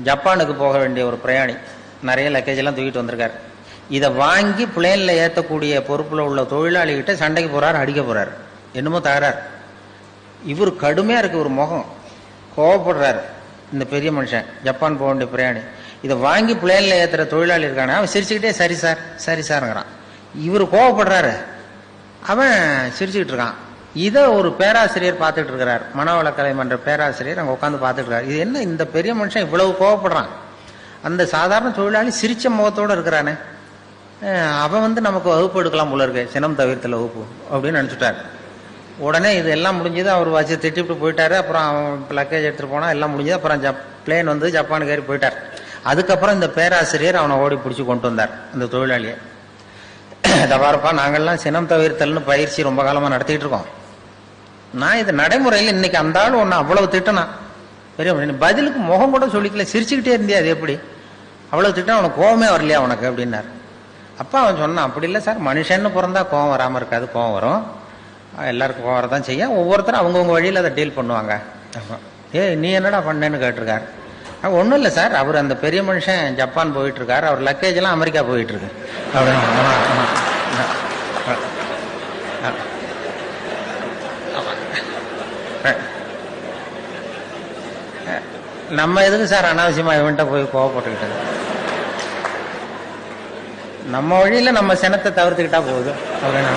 ஜப்பானுக்கு போக வேண்டிய ஒரு பிரயாணி நிறைய லக்கேஜ் எல்லாம் தூக்கிட்டு வந்திருக்காரு. இதை வாங்கி பிளேன்ல ஏற்றக்கூடிய பொறுப்புல உள்ள தொழிலாளிகிட்ட சண்டைக்கு போறாரு, அடிக்க போறாரு, என்னமோ தகராறு. இவர் கடுமையா இருக்கு, ஒரு முகம் கோவப்படுறாரு. இந்த பெரிய மனுஷன் ஜப்பான் போக வேண்டிய பிரயாணி இதை வாங்கி பிளேன்ல ஏத்துற தொழிலாளி இருக்கானே, அவன் சிரிச்சுக்கிட்டே சரி சார் சரி சார்ங்கிறான். இவர் கோவப்படுறாரு, அவன் சிரிச்சுக்கிட்டு இருக்கான். இதை ஒரு பேராசிரியர் பார்த்துட்டு இருக்கிறார், மனவளக்கலை மன்ற பேராசிரியர் அங்கே உட்காந்து பார்த்துட்டு இருக்காரு. இது என்ன இந்த பெரிய மனுஷன் இவ்வளவு கோவப்படுறான், அந்த சாதாரண தொழிலாளி சிரிச்ச முகத்தோடு இருக்கிறானே, அவன் நமக்கு வகுப்பு எடுக்கலாம் போல இருக்கு, சினம் தவிர்த்தல வகுப்பு அப்படின்னு நினச்சிட்டார். உடனே இது எல்லாம் முடிஞ்சது, அவர் வச்சு திட்டிவிட்டு போயிட்டாரு. அப்புறம் அவன் லக்கேஜ் எடுத்துகிட்டு போனால் எல்லாம் முடிஞ்சது. அப்புறம் பிளேன் வந்து ஜப்பானுக்கு ஏறி போயிட்டார். அதுக்கப்புறம் இந்த பேராசிரியர் அவனை ஓடி பிடிச்சி கொண்டு வந்தார் அந்த தொழிலாளியை. தவாரப்பா, நாங்கள்லாம் சினம் தவிர்த்தல்னு பயிற்சி ரொம்ப காலமாக நடத்திட்டு இருக்கோம். நான் இது நடைமுறையில் இன்னைக்கு அந்த ஆள் ஒன்று அவ்வளவு திட்டனா பெரிய பதிலுக்கு முகம் கூட சொல்லிக்கல, சிரிச்சுக்கிட்டே இருந்தியா, அது எப்படி அவ்வளவு திட்டம், அவனுக்கு கோவமே வரலையா உனக்கு அப்படின்னாரு. அப்பா அவன் சொன்னான், அப்படி இல்லை சார், மனுஷன்னு பிறந்தா கோவம் வராமல் இருக்காது, கோவம் வரும், எல்லாருக்கும் கோவம் வரதான் செய்ய, ஒவ்வொருத்தரும் அவங்கவுங்க வழியில் அதை டீல் பண்ணுவாங்க. நீ என்னடா பண்ணேன்னு கேட்டிருக்காரு. ஒன்றும் இல்லை சார், அவர் அந்த பெரிய மனுஷன் ஜப்பான் போயிட்டு இருக்காரு, அவர் லக்கேஜ் எல்லாம் அமெரிக்கா போயிட்டு இருக்கு அப்படின்னு. நம்ம எதுக்கு சார் அனாவசியமா இவன்ட்ட போய் கோவப்பட்டுக்கிட்டது, நம்ம வழியில நம்ம சினத்தை தவிர்த்துக்கிட்டா போகுது அப்படின்னு.